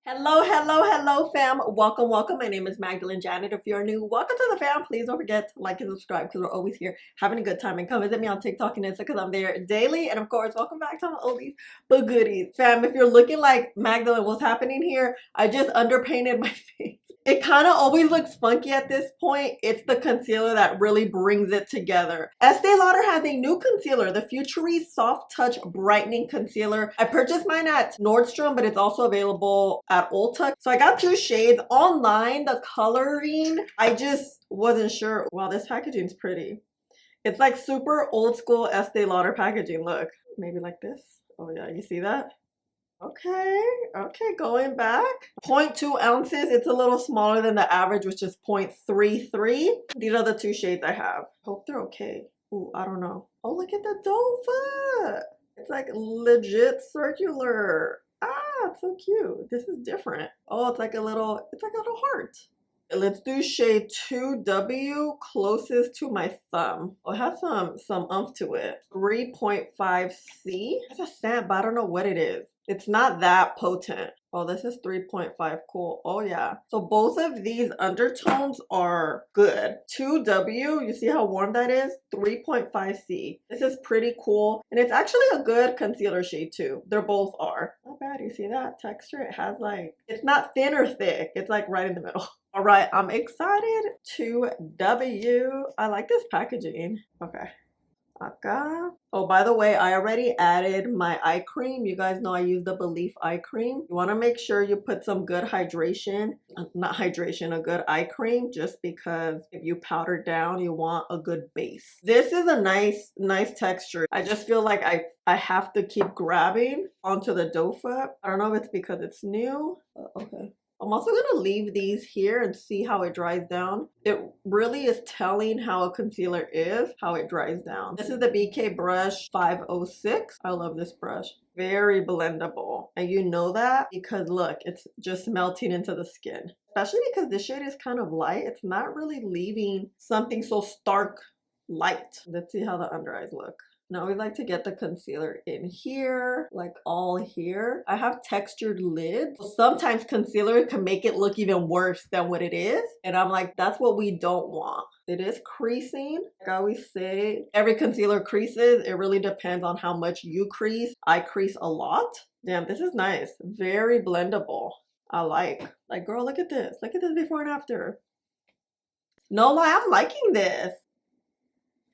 Hello, fam. Welcome. My name is MagdalineJanet. If you're new, welcome to the fam. Please don't forget to like and subscribe because we're always here having a good time. And come visit me on TikTok and Insta because I'm there daily. And of course, welcome back to my oldies but goodies. Fam, if you're looking like Magdalene, what's happening here? I just underpainted my face. It kind of always looks funky at this point. It's the concealer that really brings it together. Estee Lauder has a new concealer, the Futurist Soft Touch Brightening Concealer. I purchased mine at Nordstrom, but it's also available at Ulta. So I got two shades. Online, the coloring, I just wasn't sure. Wow, this packaging's pretty. It's like super old school Estee Lauder packaging. Look, maybe like this. Oh yeah, you see that? Okay, going back. 0.2 ounces. It's a little smaller than the average, which is 0.33. These are the two shades I have. Hope they're okay. Ooh, I don't know. Oh, look at the doe foot. It's like legit circular. Ah, it's so cute. This is different. Oh, it's like a little heart. Let's do shade 2W, closest to my thumb. Oh, it has some oomph to it. 3.5C. It's a scent, but I don't know what it is. It's not that potent. Oh, this is 3.5. Cool. Oh yeah. So both of these undertones are good. 2W, you see how warm that is? 3.5C. This is pretty cool. And it's actually a good concealer shade too. They're both are. Not bad. You see that texture? It has like, it's not thin or thick. It's like right in the middle. All right, I'm excited. 2W. I like this packaging. Okay. Okay. Oh, by the way, I already added my eye cream. You guys know I use the Belief eye cream. You want to make sure you put some good hydration, not hydration, a good eye cream, just because if you powder down, you want a good base. This is a nice texture. I just feel like I have to keep grabbing onto the doe foot. I don't know if it's because it's new. Okay. I'm also going to leave these here and see how it dries down. It really is telling how a concealer is, how it dries down. This is the BK brush 506. I love this brush. Very blendable. And you know that because look, it's just melting into the skin. Especially because this shade is kind of light. It's not really leaving something so stark light. Let's see how the under eyes look. Now we like to get the concealer in here, like all here. I have textured lids. So sometimes concealer can make it look even worse than what it is. And I'm like, that's what we don't want. It is creasing. Like I always say, every concealer creases. It really depends on how much you crease. I crease a lot. Damn, this is nice. Very blendable. I like, girl, look at this. Look at this before and after. No lie, I'm liking this.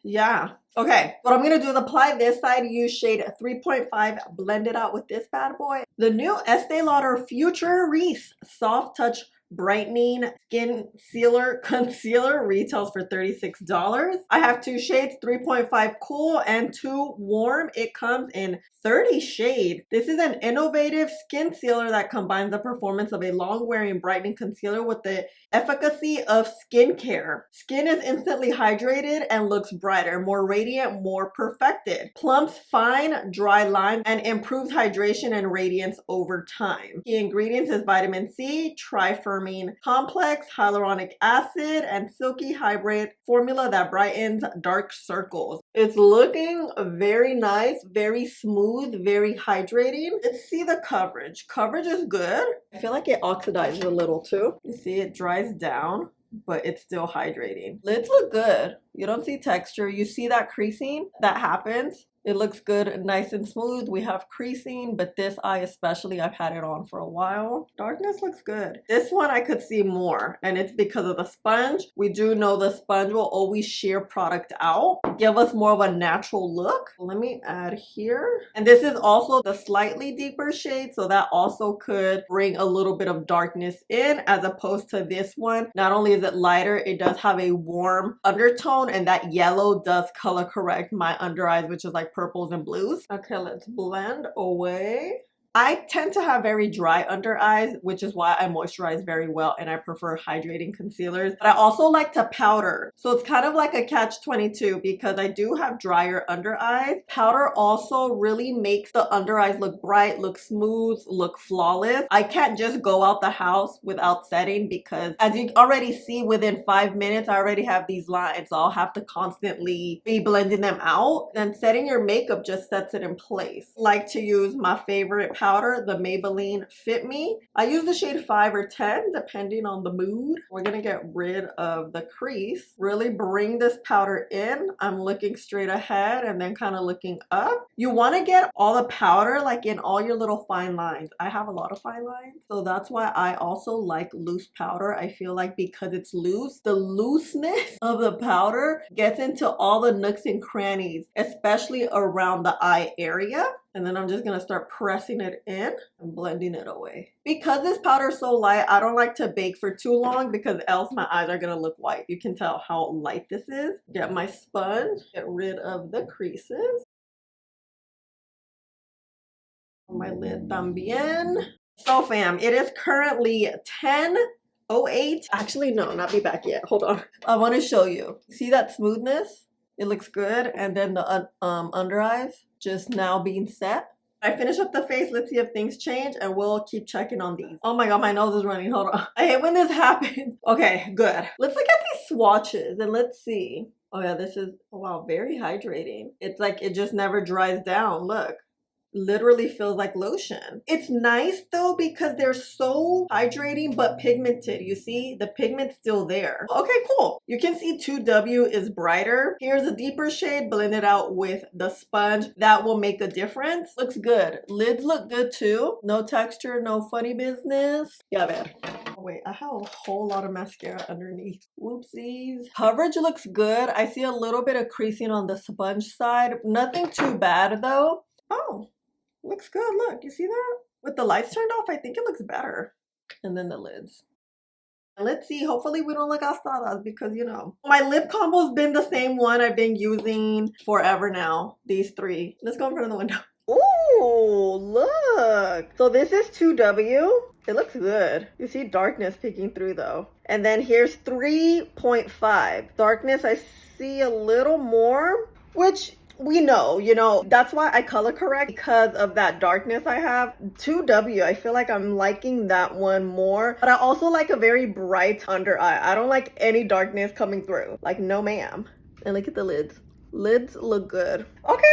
Yeah. Okay, what I'm going to do is apply this side, use shade 3.5, blend it out with this bad boy. The new Estee Lauder Futurist Soft Touch Brightening Skincealer Concealer retails for $36. I have two shades, 3.5 cool and 2 warm. It comes in 30 shades. This is an innovative skin sealer that combines the performance of a long-wearing brightening concealer with the efficacy of skincare. Skin is instantly hydrated and looks brighter, more radiant, more perfected. Plumps fine, dry lines, and improves hydration and radiance over time. Key ingredients is vitamin C, trifermine complex, hyaluronic acid, and silky hybrid formula that brightens dark circles. It's looking very nice, very smooth, very hydrating. Let's see the coverage. Coverage is good. I feel like it oxidizes a little too. You see it dries down, but it's still hydrating. Lids look good. You don't see texture. You see that creasing that happens. It looks good, nice and smooth. We have creasing, but this eye especially, I've had it on for a while. Darkness looks good. This one I could see more, and it's because of the sponge. We do know the sponge will always shear product out, give us more of a natural look. Let me add here. And this is also the slightly deeper shade, so that also could bring a little bit of darkness in as opposed to this one. Not only is it lighter, it does have a warm undertone, and that yellow does color correct my under eyes, which is like purples and blues. Okay, let's blend away. I tend to have very dry under eyes, which is why I moisturize very well and I prefer hydrating concealers. But I also like to powder. So it's kind of like a catch-22 because I do have drier under eyes. Powder also really makes the under eyes look bright, look smooth, look flawless. I can't just go out the house without setting because as you already see within 5 minutes, I already have these lines. So I'll have to constantly be blending them out. And setting your makeup just sets it in place. I like to use my favorite powder powder, the Maybelline Fit Me. I use the shade 5 or 10 depending on the mood. We're gonna get rid of the crease, really bring this powder in. I'm looking straight ahead and then kind of looking up. You want to get all the powder like in all your little fine lines. I have a lot of fine lines, so that's why I also like loose powder. I feel like because it's loose, the looseness of the powder gets into all the nooks and crannies, especially around the eye area. And then I'm just gonna start pressing it in and blending it away. Because this powder is so light, I don't like to bake for too long because else my eyes are gonna look white. You can tell how light this is. Get my sponge, get rid of the creases. My lid también. So fam, it is currently 10:08. Actually, no, not be back yet. Hold on. I want to show you. See that smoothness? It looks good. And then the under eyes just now being set. I finish up the face. Let's see if things change and we'll keep checking on these. Oh my god, my nose is running. Hold on. I hate when this happens. Okay, good. Let's look at these swatches and let's see. Oh yeah, this is, oh wow, very hydrating. It's like it just never dries down. Look. Literally feels like lotion. It's nice though because they're so hydrating but pigmented. You see the pigment's still there. Okay, cool. You can see 2W is brighter. Here's a deeper shade blended out with the sponge. That will make a difference. Looks good. Lids look good too. No texture, no funny business. Yeah, man. Oh, wait, I have a whole lot of mascara underneath. Whoopsies. Coverage looks good. I see a little bit of creasing on the sponge side. Nothing too bad though. Oh. Looks good. Look, you see that? With the lights turned off, I think it looks better. And then the lids. And let's see. Hopefully we don't look gastadas because, you know, my lip combo's been the same one I've been using forever now. These three. Let's go in front of the window. Ooh, look. So this is 2W. It looks good. You see darkness peeking through though. And then here's 3.5. Darkness, I see a little more, which we know, you know, that's why I color correct because of that darkness I have. 2W, I feel like I'm liking that one more, but I also like a very bright under eye. I don't like any darkness coming through. Like, no ma'am. And look at the lids. Lids look good. Okay.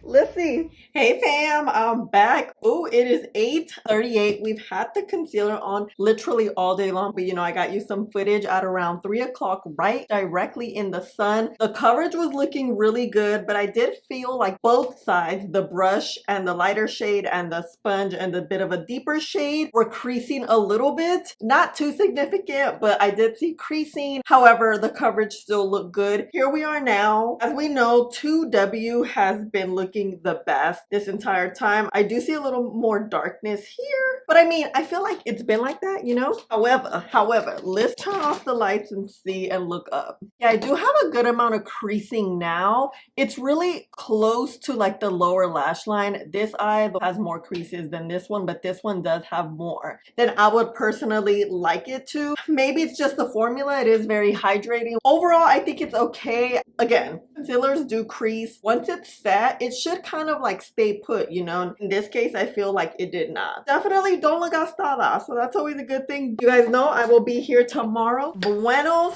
Let's see. Hey fam, I'm back. Oh, it is 8:38. We've had the concealer on literally all day long, but you know, I got you some footage at around 3 o'clock, right directly in the sun. The coverage was looking really good, but I did feel like both sides, the brush and the lighter shade and the sponge and the bit of a deeper shade, were creasing a little bit. Not too significant, but I did see creasing. However, the coverage still looked good. Here we are now. As we know, 2W has been looking the best this entire time. I do see a little more darkness here, but I mean, I feel like it's been like that, you know? However, let's turn off the lights and see and look up. Yeah, I do have a good amount of creasing now. It's really close to like the lower lash line. This eye has more creases than this one, but this one does have more than I would personally like it to. Maybe it's just the formula. It is very hydrating. Overall, I think it's okay. Again, concealers do crease. Once it's set, it should kind of like stay put, you know? In this case, I feel like it did not. Definitely don't look gastada, so that's always a good thing. You guys know I will be here tomorrow. Buenos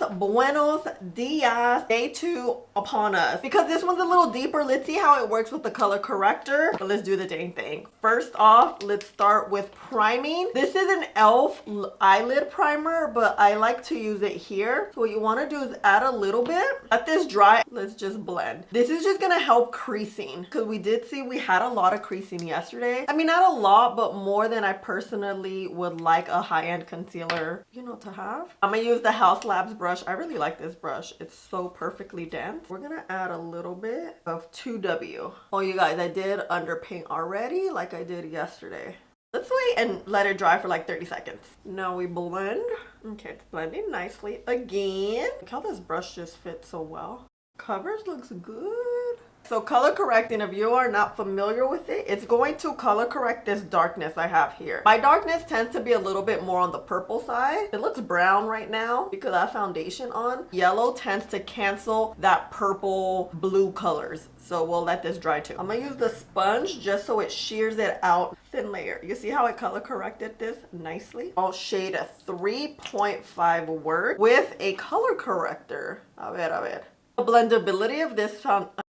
dias. Day 2 upon us. Because this one's a little deeper, let's see how it works with the color corrector. But let's do the dang thing. First off, let's start with priming. This is an e.l.f. eyelid primer, but I like to use it here. So what you want to do is add a little bit. Let this dry. Let's just blend. This is just going to help creasing because we did see we had a lot of creasing yesterday. I mean, not a lot, but more than I personally would like a high-end concealer, you know, to have. I'm gonna use the House Labs brush. I really like this brush. It's so perfectly dense. We're gonna add a little bit of 2W. Oh, you guys, I did underpaint already like I did yesterday. Let's wait and let it dry for like 30 seconds. Now we blend. Okay, it's blending nicely again. Look how this brush just fits so well. Coverage looks good. So color correcting, if you are not familiar with it, it's going to color correct this darkness I have here. My darkness tends to be a little bit more on the purple side. It looks brown right now because I have foundation on. Yellow tends to cancel that purple blue colors. So we'll let this dry too. I'm gonna use the sponge just so it shears it out. Thin layer. You see how I color corrected this nicely? I'll shade a 3.5 word with a color corrector. A ver. The blendability of this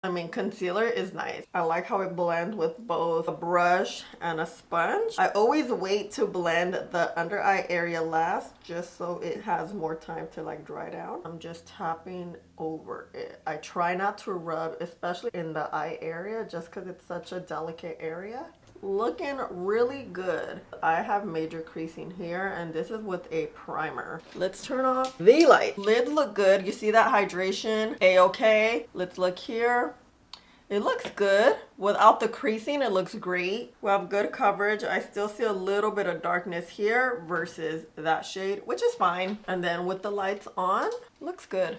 I mean, concealer is nice. I like how it blends with both a brush and a sponge. I always wait to blend the under eye area last just so it has more time to like dry down. I'm just tapping over it. I try not to rub, especially in the eye area, just because it's such a delicate area. Looking really good. I have major creasing here, and this is with a primer. Let's turn off the light. Lids look good. You see that hydration? A-okay. Let's look here. It looks good. Without the creasing, it looks great. We have good coverage. I still see a little bit of darkness here versus that shade, which is fine. And then with the lights on, looks good.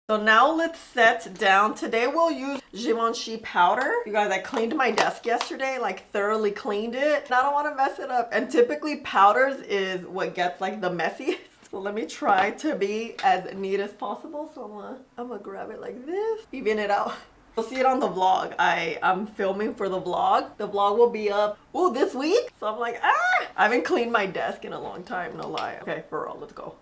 So now let's set down. Today we'll use Givenchy powder. You guys, I cleaned my desk yesterday, like thoroughly cleaned it. And I don't want to mess it up. And typically powders is what gets like the messiest. So let me try to be as neat as possible. So I'm gonna grab it like this, even it out. You'll see it on the vlog. I'm filming for the vlog. The vlog will be up, this week. So I'm like, I haven't cleaned my desk in a long time, no lie. Okay, for real, let's go.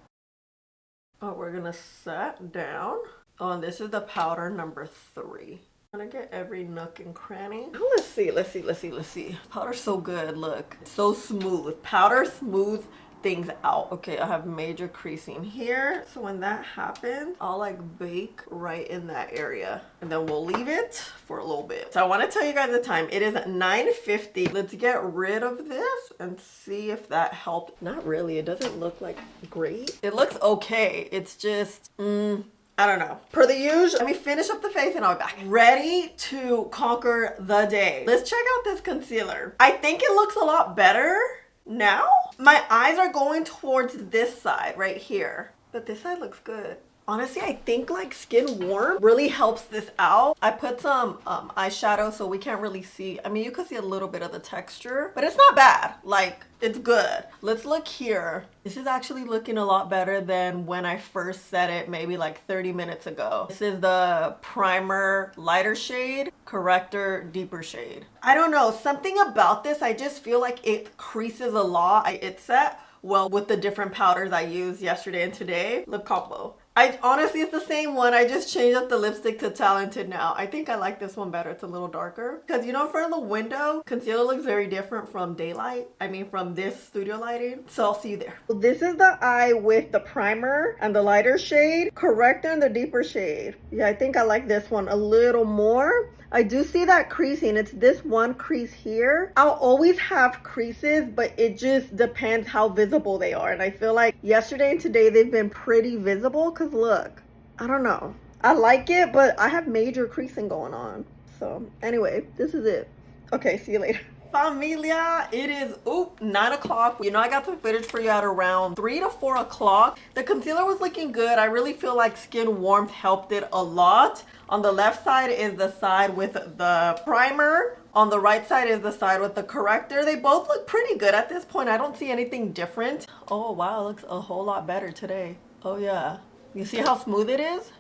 Oh, we're gonna set down. Oh, and this is the powder number 3. I'm gonna get every nook and cranny. Oh, let's see. Powder's so good, look. It's so smooth. Powder smooths things out. Okay, I have major creasing here. So when that happens, I'll like bake right in that area. And then we'll leave it for a little bit. So I wanna tell you guys the time. It is 9:50. Let's get rid of this and see if that helped. Not really, it doesn't look like great. It looks okay. It's just, I don't know. Per the usual, let me finish up the face and I'll be back. Ready to conquer the day. Let's check out this concealer. I think it looks a lot better now. My eyes are going towards this side right here, but this side looks good. Honestly, I think like Skin Warm really helps this out. I put some eyeshadow so we can't really see. I mean, you can see a little bit of the texture, but it's not bad. Like, it's good. Let's look here. This is actually looking a lot better than when I first set it maybe like 30 minutes ago. This is the primer lighter shade, corrector deeper shade. I don't know, something about this, I just feel like it creases a lot. It's set well with the different powders I used yesterday and today. Lip combo. I honestly, it's the same one. I just changed up the lipstick to Talented now. I think I like this one better. It's a little darker. Because you know, in front of the window, concealer looks very different from daylight. I mean, from this studio lighting. So I'll see you there. This is the eye with the primer and the lighter shade, corrector and the deeper shade. Yeah, I think I like this one a little more. I do see that creasing. It's this one crease here. I'll always have creases, but it just depends how visible they are. And I feel like yesterday and today they've been pretty visible because look, I don't know. I like it, but I have major creasing going on. So anyway, this is it. Okay, see you later. Familia, it is 9 o'clock. You know, I got some footage for you at around 3 to 4 o'clock. The concealer was looking good. I really feel like Skin Warmth helped it a lot. On the left side is the side with the primer. On the right side is the side with the corrector. They both look pretty good at this point. I don't see anything different. Oh wow, it looks a whole lot better today. Oh yeah. You see how smooth it is?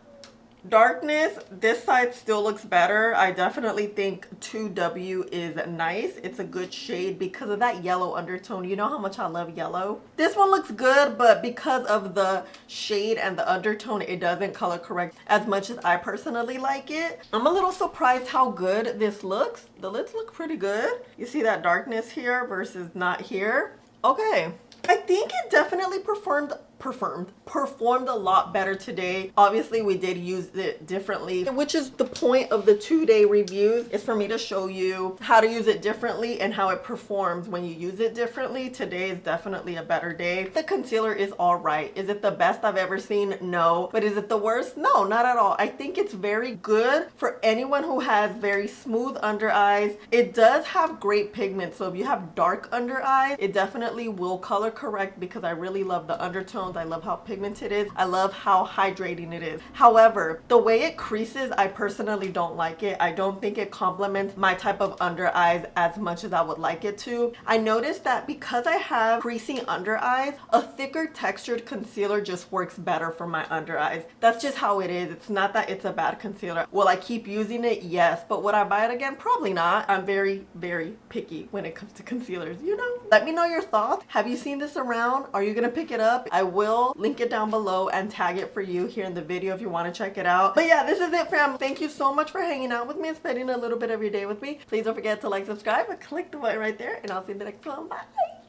Darkness, this side still looks better. I definitely think 2W is nice. It's a good shade because of that yellow undertone. You know how much I love yellow. This one looks good, but because of the shade and the undertone, it doesn't color correct as much as I personally like it. I'm a little surprised how good this looks. The lids look pretty good. You see that darkness here versus not here. Okay. I think it definitely performed a lot better today. Obviously, we did use it differently, which is the point of the 2-day reviews, is for me to show you how to use it differently and how it performs when you use it differently. Today is definitely a better day. The concealer is all right. Is it the best I've ever seen? No. But is it the worst? No, not at all. I think it's very good for anyone who has very smooth under eyes. It does have great pigment, so if you have dark under eyes, it definitely will color correct because I really love the undertones. I love how pigmented it is. I love how hydrating it is. However, the way it creases, I personally don't like it. I don't think it complements my type of under eyes as much as I would like it to. I noticed that because I have creasing under eyes, a thicker textured concealer just works better for my under eyes. That's just how it is. It's not that it's a bad concealer. Will I keep using it? Yes. But would I buy it again? Probably not. I'm very, very picky when it comes to concealers, you know? Let me know your thoughts. Have you seen this around? Are you gonna pick it up? I will will link it down below and tag it for you here in the video if you want to check it out. But yeah, this is it, fam. Thank you so much for hanging out with me and spending a little bit of your day with me. Please don't forget to like, subscribe, and click the button right there, and I'll see you in the next one. Bye.